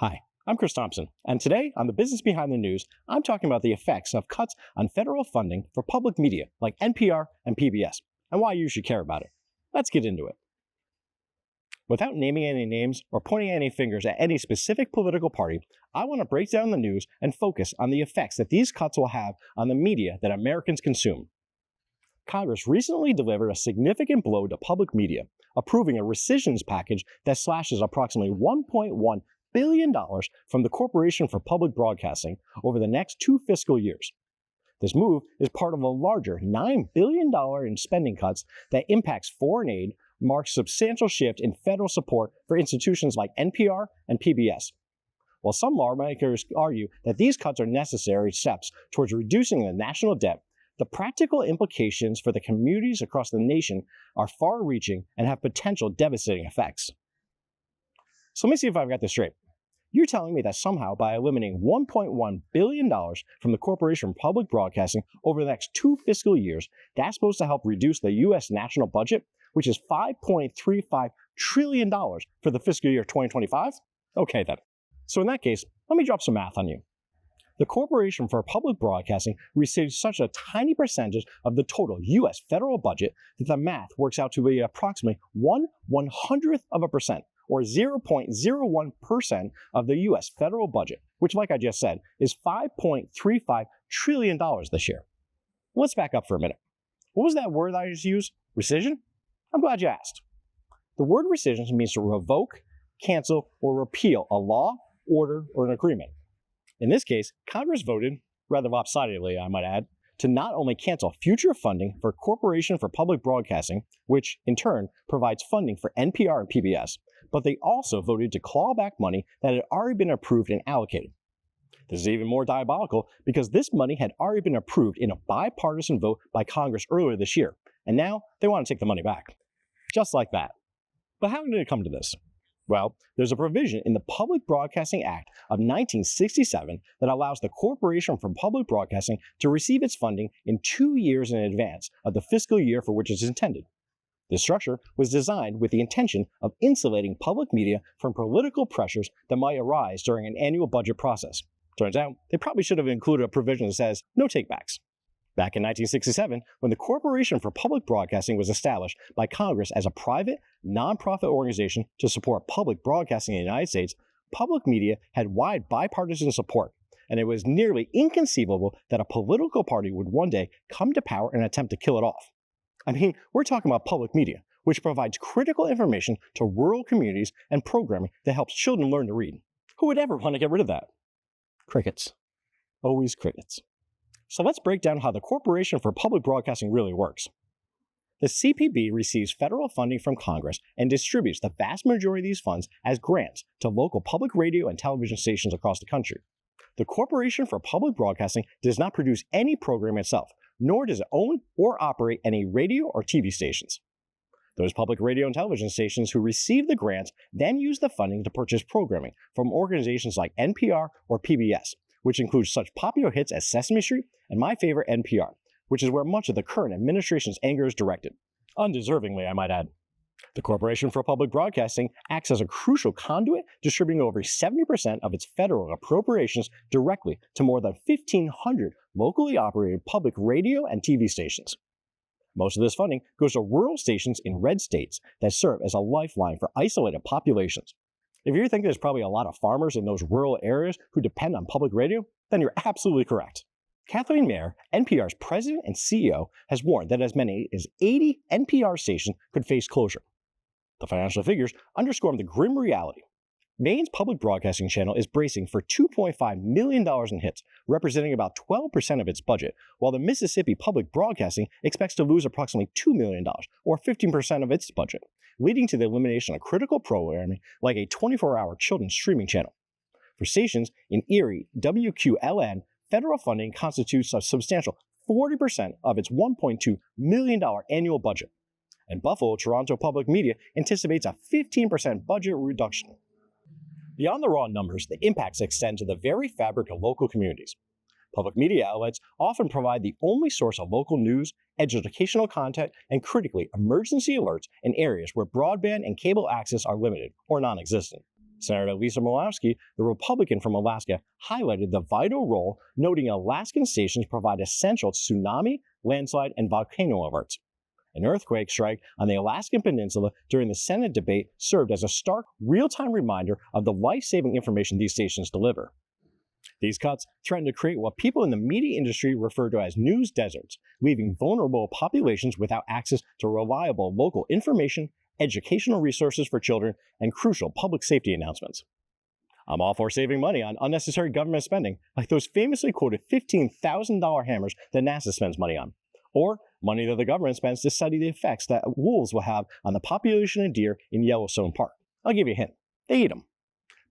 Hi, I'm Chris Thompson, and today on The Business Behind the News, I'm talking about the effects of cuts on federal funding for public media like NPR and PBS, and why you should care about it. Let's get into it. Without naming any names or pointing any fingers at any specific political party, I want to break down the news and focus on the effects that these cuts will have on the media that Americans consume. Congress recently delivered a significant blow to public media, approving a rescissions package that slashes approximately $1.1 billion from the Corporation for Public Broadcasting over the next 2 fiscal years. This move is part of a larger $9 billion in spending cuts that impacts foreign aid, marks substantial shift in federal support for institutions like NPR and PBS. While some lawmakers argue that these cuts are necessary steps towards reducing the national debt, the practical implications for the communities across the nation are far-reaching and have potential devastating effects. So let me see if I've got this straight. You're telling me that somehow by eliminating $1.1 billion from the Corporation for Public Broadcasting over the next 2 fiscal years, that's supposed to help reduce the U.S. national budget, which is $5.35 trillion for the fiscal year 2025? Okay then. So in that case, let me drop some math on you. The Corporation for Public Broadcasting receives such a tiny percentage of the total U.S. federal budget that the math works out to be approximately 1/100th%, or 0.01% of the U.S. federal budget, which, like I just said, is $5.35 trillion this year. Let's back up for a minute. What was that word I just used? Rescission? I'm glad you asked. The word rescission means to revoke, cancel, or repeal a law, order, or an agreement. In this case, Congress voted, rather lopsidedly I might add, to not only cancel future funding for Corporation for Public Broadcasting, which in turn provides funding for NPR and PBS, but they also voted to claw back money that had already been approved and allocated. This is even more diabolical because this money had already been approved in a bipartisan vote by Congress earlier this year, and now they want to take the money back. Just like that. But how did it come to this? Well, there's a provision in the Public Broadcasting Act of 1967 that allows the Corporation for Public Broadcasting to receive its funding in 2 years in advance of the fiscal year for which it's intended. This structure was designed with the intention of insulating public media from political pressures that might arise during an annual budget process. Turns out, they probably should have included a provision that says no takebacks. Back in 1967, when the Corporation for Public Broadcasting was established by Congress as a private, nonprofit organization to support public broadcasting in the United States, public media had wide bipartisan support, and it was nearly inconceivable that a political party would one day come to power and attempt to kill it off. I mean, we're talking about public media, which provides critical information to rural communities and programming that helps children learn to read. Who would ever want to get rid of that? Crickets. Always crickets. So let's break down how the Corporation for Public Broadcasting really works. The CPB receives federal funding from Congress and distributes the vast majority of these funds as grants to local public radio and television stations across the country. The Corporation for Public Broadcasting does not produce any program itself, nor does it own or operate any radio or TV stations. Those public radio and television stations who receive the grants then use the funding to purchase programming from organizations like NPR or PBS, which includes such popular hits as Sesame Street and my favorite NPR, which is where much of the current administration's anger is directed. Undeservingly, I might add. The Corporation for Public Broadcasting acts as a crucial conduit, distributing over 70% of its federal appropriations directly to more than 1,500 locally operated public radio and TV stations. Most of this funding goes to rural stations in red states that serve as a lifeline for isolated populations. If you think there's probably a lot of farmers in those rural areas who depend on public radio, then you're absolutely correct. Kathleen Mayer, NPR's president and CEO, has warned that as many as 80 NPR stations could face closure. The financial figures underscore the grim reality. Maine's public broadcasting channel is bracing for $2.5 million in hits, representing about 12% of its budget, while the Mississippi Public Broadcasting expects to lose approximately $2 million, or 15% of its budget, leading to the elimination of critical programming like a 24-hour children's streaming channel. For stations in Erie, WQLN, federal funding constitutes a substantial 40% of its $1.2 million annual budget. And Buffalo Toronto Public Media anticipates a 15% budget reduction. Beyond the raw numbers, the impacts extend to the very fabric of local communities. Public media outlets often provide the only source of local news, educational content, and critically, emergency alerts in areas where broadband and cable access are limited or non-existent. Senator Lisa Murkowski, the Republican from Alaska, highlighted the vital role, noting Alaskan stations provide essential tsunami, landslide, and volcano alerts. An earthquake strike on the Alaskan Peninsula during the Senate debate served as a stark, real-time reminder of the life-saving information these stations deliver. These cuts threaten to create what people in the media industry refer to as news deserts, leaving vulnerable populations without access to reliable local information, educational resources for children, and crucial public safety announcements. I'm all for saving money on unnecessary government spending, like those famously quoted $15,000 hammers that NASA spends money on, or money that the government spends to study the effects that wolves will have on the population of deer in Yellowstone Park. I'll give you a hint. They eat them.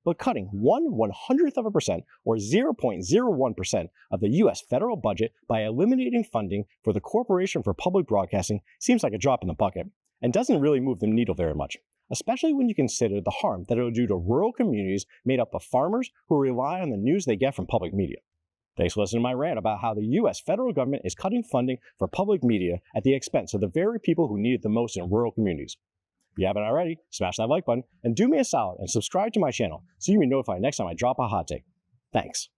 But cutting 1/100% or 0.01% of the U.S. federal budget by eliminating funding for the Corporation for Public Broadcasting seems like a drop in the bucket and doesn't really move the needle very much, especially when you consider the harm that it will do to rural communities made up of farmers who rely on the news they get from public media. Thanks for listening to my rant about how the U.S. federal government is cutting funding for public media at the expense of the very people who need it the most in rural communities. If you haven't already, smash that like button and do me a solid and subscribe to my channel so you can be notified next time I drop a hot take. Thanks.